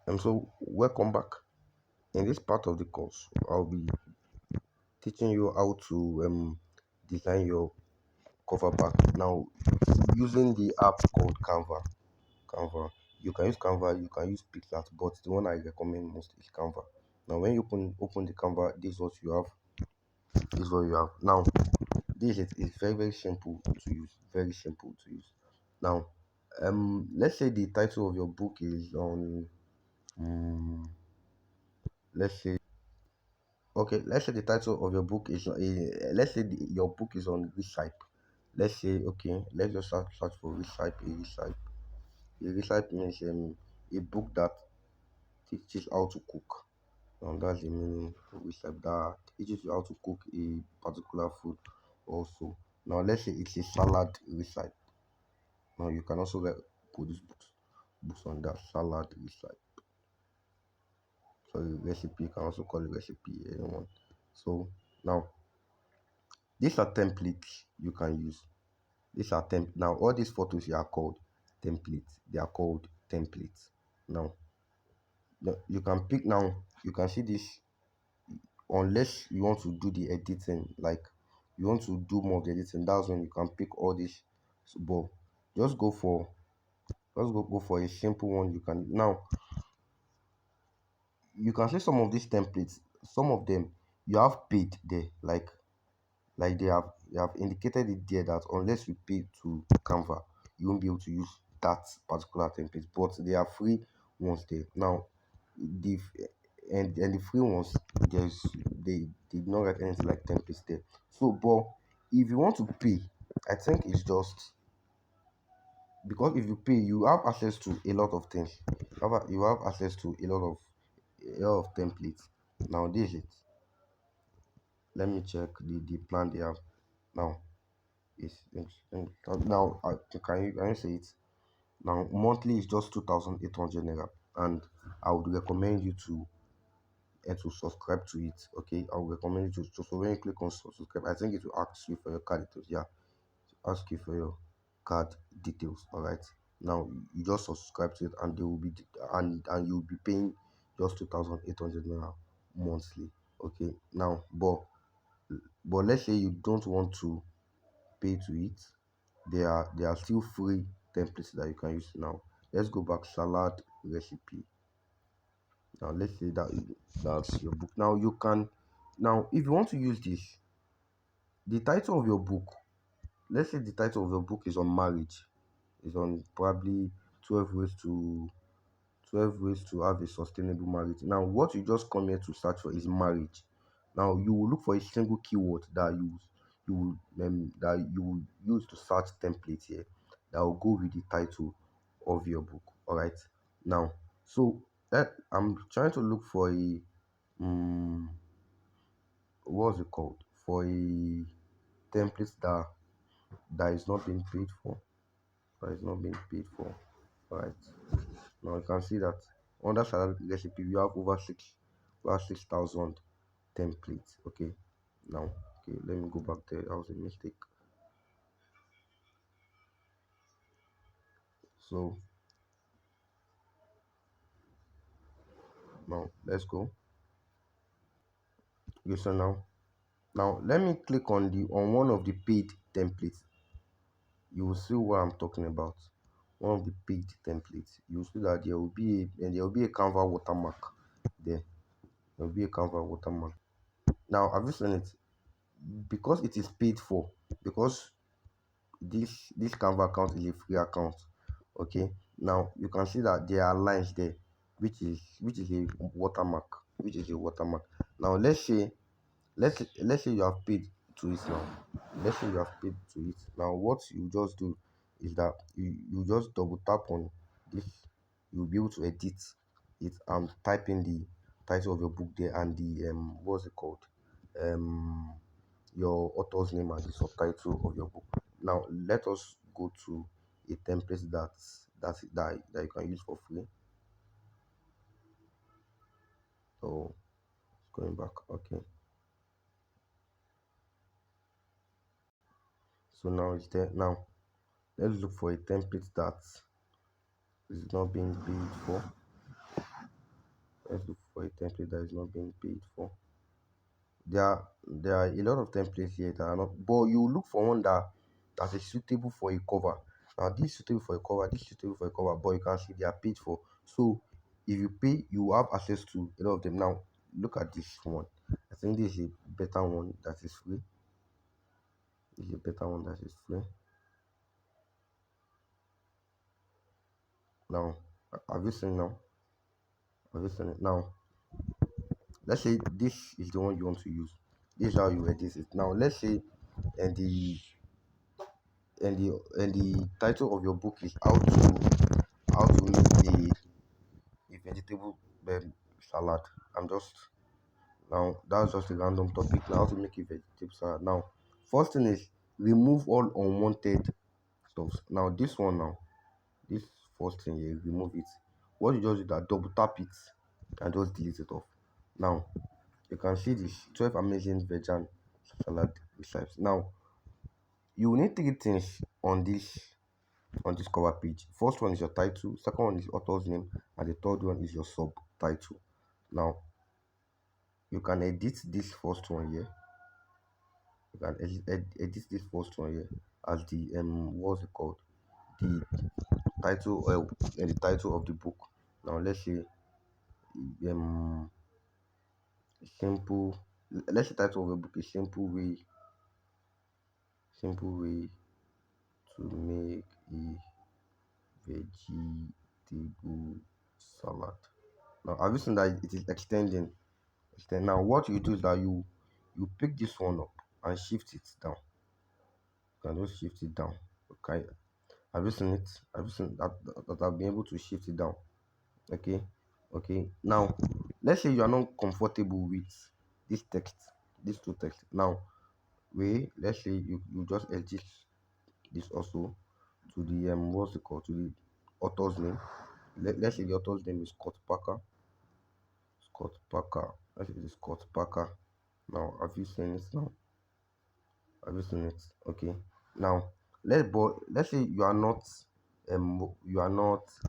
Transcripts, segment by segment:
So welcome back. In this part of the course, I'll be teaching you how to design your cover back. Now, using the app called Canva. Canva. You can use Canva, you can use Pixart, but the one I recommend most is Canva. Now, when you open the Canva, this is what you have. This is what you have. Now, this is very simple to use. Very simple to use. Now, let's say the title of your book is on. Let's say Okay, let's say the title of your book is let's say your book is on recipe. Let's say okay, let's just search for recipe. A recipe means a book that teaches how to cook. And that's the meaning of recipe, that teaches you how to cook a particular food also. Now let's say it's a salad recipe. Now you can also produce books on that salad recipe. Sorry, recipe. You can also call it recipe anyone. So now these are templates you can use. Now all these photos here are called templates. They are called templates. Now you can pick. Now you can see this, unless you want to do the editing, like you want to do more of the editing, that's when you can pick all this. But just go for a simple one. You can see some of these templates. Some of them you have paid there, like they have indicated it there that unless you pay to Canva, you won't be able to use that particular template. But there are free ones there. Now the and the free ones, they did not write anything like templates there. So but if you want to pay, I think it's just because if you pay, you have access to a lot of things. You have access to a lot of templates. Now this is it. Let me check the plan they have. Now now can you say it? Now monthly is just 2,800 naira, and I would recommend you to subscribe to it. Okay, I would recommend you to so when you click on subscribe, I think it will ask you for your card details. Yeah, ask you for your card details. All right. Now you just subscribe to it, and they will be and you'll be paying just 2,800 naira monthly. Okay. Now, but let's say you don't want to pay to it, there are still free templates that you can use. Now let's go back. Salad recipe. Now let's say that's your book. Now you can, now if you want to use this, the title of your book, let's say the title of your book is on marriage, is on probably 12 ways to 12 ways to have a sustainable marriage. Now what you just come here to search for is marriage. Now you will look for a single keyword that you will use to search template here, that will go with the title of your book. All right. Now, so that I'm trying to look for a what's it called, for a template that is not being paid for, all right. Now you can see that under salad recipe we have over 6,000 templates. Okay. Now, okay, let me go back there. That was a mistake. So now let's go. Okay, so now let me click on one of the paid templates. You will see what I'm talking about. One of the paid templates. You will see that there will be a Canva watermark there. There will be a Canva watermark. Now, have you seen it? Because it is paid for, because this Canva account is a free account. Okay. Now you can see that there are lines there, which is a watermark, Now let's say you have paid to it now. Let's say you have paid to it. Now what you just do is that you just double tap on this. You'll be able to edit it and type in the title of your book there, and the what's it called? Um your author's name and the subtitle of your book. Now let us go to a template that you can use for free. So going back, okay. So now it's there. Now let's look for a template that is not being paid for. Let's look for a template that is not being paid for. There are a lot of templates here that are not, but you look for one that is suitable for a cover. Now this is suitable for a cover, this is suitable for a cover, but you can see they are paid for. So if you pay, you have access to a lot of them. Now look at this one. I think this is a better one that is free. This is a better one that is free. Now have you seen now? Have you seen it now? Let's say this is the one you want to use. This is how you edit it. Now let's say and the title of your book is how to make a vegetable salad. I'm just now that's just a random topic. Now how to make a vegetable salad. Now first thing is remove all unwanted stuff. Now this one now, this first thing here, remove it. What you just do is that double tap it and just delete it off. Now you can see this 12 amazing vegan salad recipes. Now you need three things on this cover page. First one is your title, second one is author's name, and the third one is your subtitle. Now you can edit this first one here. You can edit this first one here as the what's it called, the title and the title of the book. Now let's say um simple. Let's say title of the book is simple way to make a vegetable salad. Now have you seen that it is extending? Now what you do is that you pick this one up and shift it down. You can just shift it down. Okay. Have you seen it? Have you seen that I've been able to shift it down? Okay. Okay. Now let's say you are not comfortable with this text, these two texts. Now let's say you just edit this also to the what's it called, to the author's name. Let's say the author's name is Scott Parker. Scott Parker. Let's say it is Scott Parker. Now have you seen it now? Have you seen it? Okay. Now let's say you are not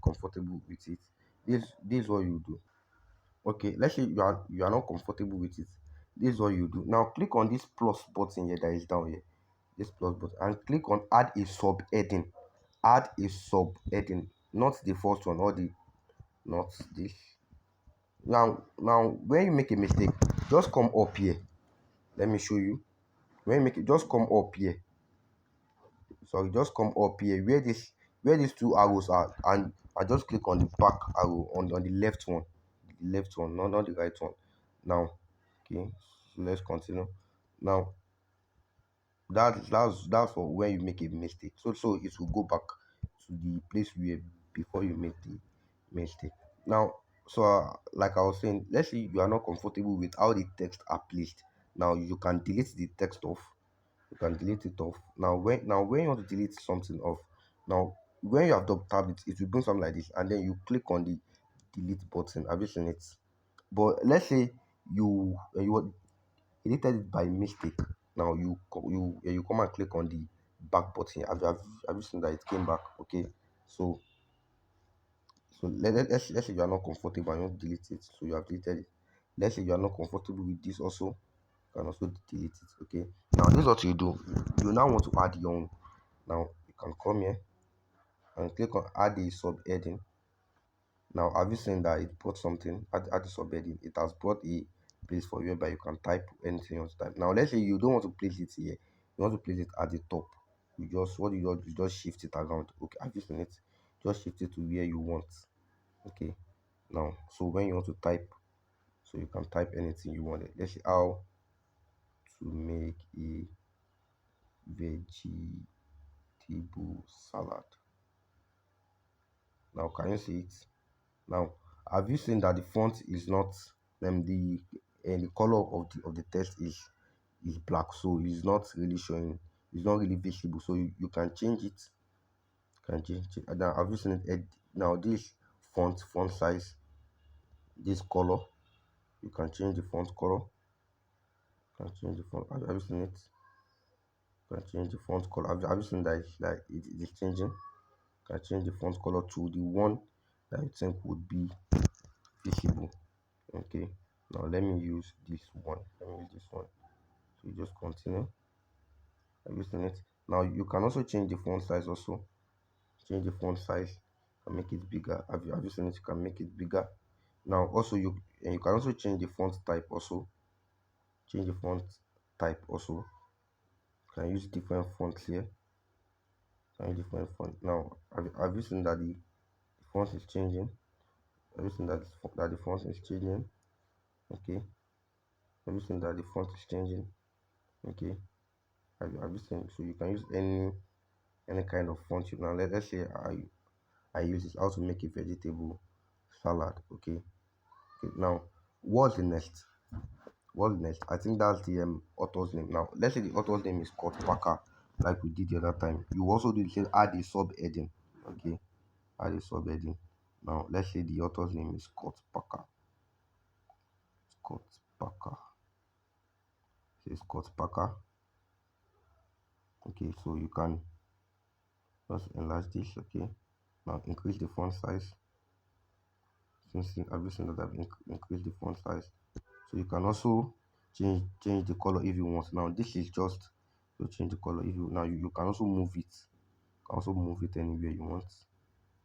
comfortable with it. This is what you do. Okay, let's say you are not comfortable with it. This is what you do. Now click on this plus button here that is down here. This plus button and click on add a sub heading. Add a sub heading, not the first one or the not this. Now when you make a mistake, just come up here. Let me show you. When you make it, just come up here. Sorry, just come up here where these two arrows are, and I just click on the back arrow on the left one, not the right one. Now okay, so let's continue. Now that's for when you make a mistake, so it will go back to the place where before you make the mistake. Now so like I was saying, let's say you are not comfortable with how the text are placed. Now you can delete the text off. You can delete it off. Now when you want to delete something off, now when you have double tapped it, it will bring something like this, and then you click on the delete button. Have you seen it? But let's say you deleted it by mistake. Now you come and click on the back button. Have you seen that it came back? Okay. So let's say you are not comfortable and you want to delete it, so you have deleted it. Let's say you are not comfortable with this also, you can also delete it. Okay. Now this is what you do. You now want to add your own. Now you can come here and click on add a subheading. Now have you seen that it brought something? Add the subheading. It has brought a place for you whereby you can type anything you want to type. Now let's say you don't want to place it here. You want to place it at the top. You just shift it around. Okay, have you seen it? Just shift it to where you want. Okay. Now so when you want to type, so you can type anything you want. Let's see how to make a vegetable salad. Now can you see it? Now have you seen that the font is not the color of the text is black, so it's not really showing, it's not really visible, so you can change it. Can change it. And now have you seen it? Now this font size, this color, you can change the font color. You can change the font. Have you seen it? You can change the font color. Have you seen that it is changing? You can change the font color to the one that you think would be visible. Okay, now let me use this one. Let me use this one. So you just continue. I'm using it. Now you can also change the font size also. Change the font size and make it bigger. Have you seen it? You can make it bigger. Now also you can also change the font type also. Change the font type also. You can use different fonts here. Can use different font. Now have you seen that the font is changing? Have you seen that the font is changing? Okay. Have you seen that the font is changing? Okay. Have you seen? So you can use any kind of font. You now let's say I use this how to make a vegetable salad. Okay. Okay. Now what's the next? What's next? I think that's the author's name. Now let's say the author's name is Scott Parker, like we did the other time. You also do the same. Add a subheading. Okay. Add a subheading. Now let's say the author's name is Scott Parker. Scott Parker. Say Scott Parker. Okay. So you can just enlarge this. Okay. Now increase the font size. Since I've seen that I've increased the font size, so you can also change the color if you want. Now this is just to change the color. If you now you can also move it. You can also move it anywhere you want.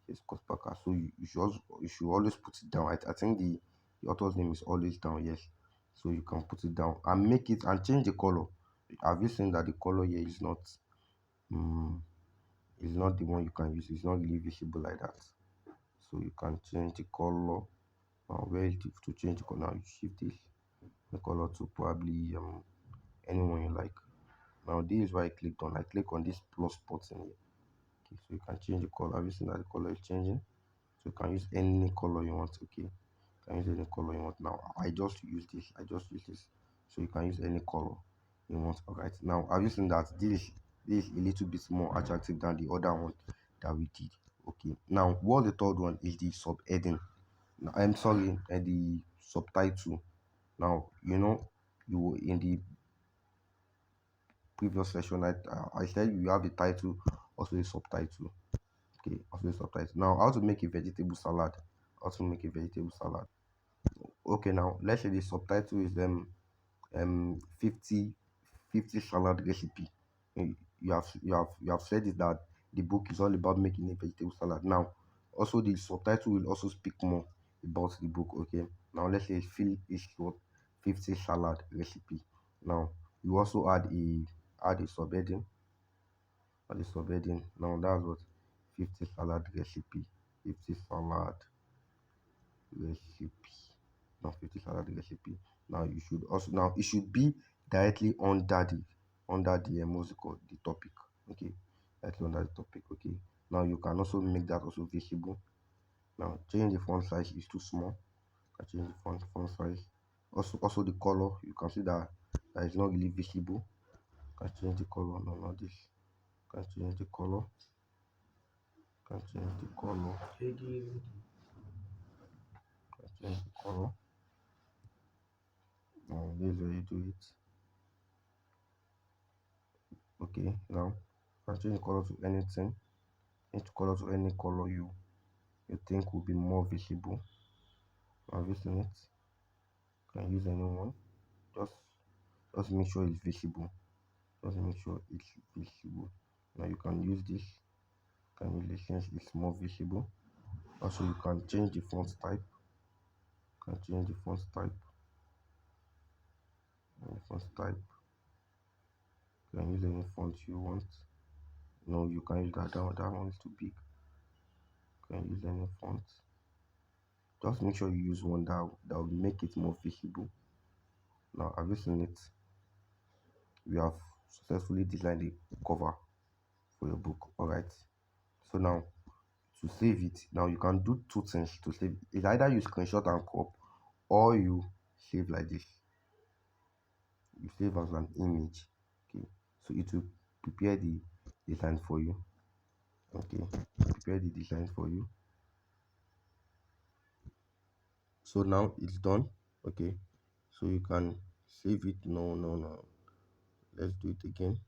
It's Scott Parker. So you should always put it down. I think the author's name is always down. Yes. So you can put it down and make it and change the color. Have you seen that the color here um is not the one you can use? It's not really visible like that. So you can change the color. Where is to change the color? Now you shift this the color to probably anyone you like. Now this is why I clicked on. I click on this plus button here. Okay, so you can change the color. Have you seen that the color is changing? So you can use any color you want. Okay, you can use any color you want. Now I just use this. I just use this. So you can use any color you want. Alright. Now have you seen that this is a little bit more attractive than the other one that we did? Okay. Now what the third one is the subheading. I'm sorry, and the subtitle. Now, you in the previous session, I said you have a title, also a subtitle. Okay, also a subtitle. Now, how to make a vegetable salad? How to make a vegetable salad? Okay, now let's say the subtitle is 50 salad recipe. You have said it that the book is all about making a vegetable salad. Now also the subtitle will also speak more about the book. Okay, now let's say it's what 50 salad recipe. Now you also add a subheading. Now that's what 50 salad recipe. 50 salad recipe. Now 50 salad recipe. Now you should also now it should be directly under the what's it called, the topic. Okay, directly under the topic. Okay, now you can also make that also visible. Now change the font size is too small. I change the font size. Also the color, you can see that is not really visible. Can change the color. No, not this. Can change the color. Can change the color. Can change the color. Now this is where you do it. Okay, now can change the color to anything. Change the color to any color you think will be more visible. Have you seen it? Can use anyone. Just just make sure it's visible. Just make sure it's visible. Now you can use this. Can use this since it's more visible. Also you can change the font type. Can change the font type. Font type. You can use any font you want. No, you can use that one is too big. You can use any font. Just make sure you use one that will make it more visible. Now have you seen it? We have successfully designed a cover for your book. Alright. So now to save it, now you can do two things to save it. It's either you screenshot and crop or you save like this. You save as an image. Okay. So it will prepare the design for you. Okay. Prepare the design for you. So now it's done. Okay. So you can save it. No. Let's do it again.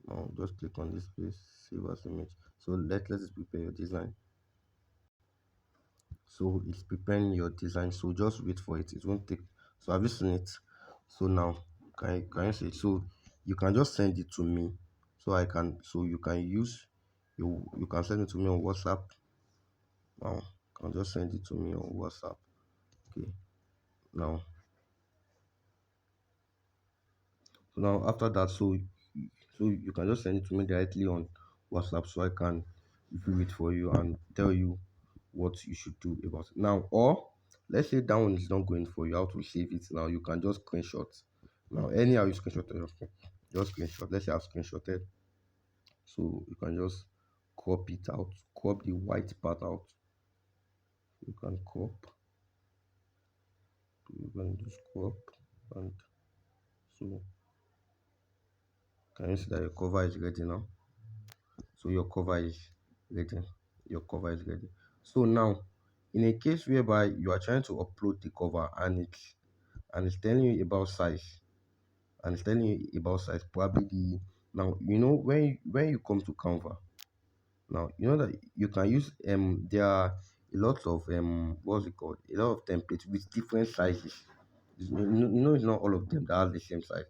Now just click on this place, save as image. So let's prepare your design. So it's preparing your design. So just wait for it. It won't take. So have you seen it? So now can you see it? So you can just send it to me. So I can so you can use you can send it to me on WhatsApp. Now you can just send it to me on WhatsApp. Okay. Now after that, so you can just send it to me directly on WhatsApp so I can view it for you and tell you what you should do about it. Now, or let's say that one is not going for you, how to save it now. You can just screenshot. Now, anyhow you screenshot your phone, just screenshot. Let's say I've screenshotted. So you can just crop it out, crop the white part out. You can crop, you can just crop and so can you see that your cover is ready now? So your cover is ready. Your cover is ready. So now, in a case whereby you are trying to upload the cover and it's telling you about size, probably the now when you come to Canva, now you know that you can use there are a lot of what's it called? A lot of templates with different sizes. It's not all of them that have the same size.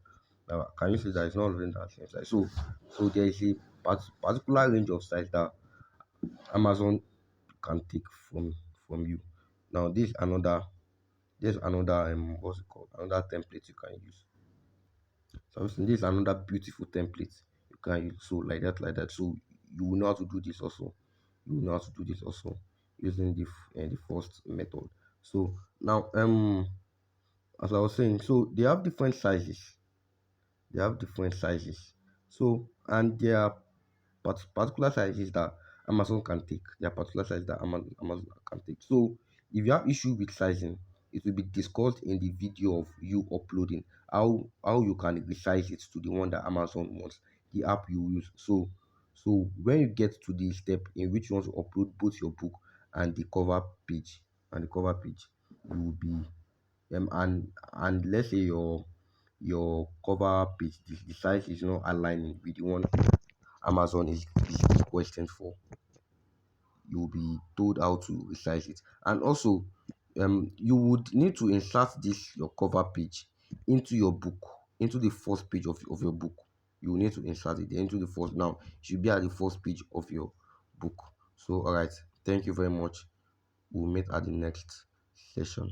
Now, can you see that it's not all of them that have the same size? So there is a particular range of size that Amazon can take from you. Now there's another what's it called? Another template you can use. So this is another beautiful template you can use. So like that. So you will know how to do this also. You will know how to do this also using the first method. So now as I was saying, so they have different sizes. They have different sizes. So and there are particular sizes that Amazon can take. There are particular sizes that Amazon can take. So if you have issue with sizing, it will be discussed in the video of you uploading how you can resize it to the one that Amazon wants, the app you use. So when you get to the step in which you want to upload both your book and the cover page you will be and let's say your cover page the size is not aligning with the one Amazon is requesting for, you will be told how to resize it. And also you would need to insert this your cover page into your book, into the first page of your book. You will need to insert it into the first. Now it should be at the first page of your book. So all right, thank you very much. We'll meet at the next session.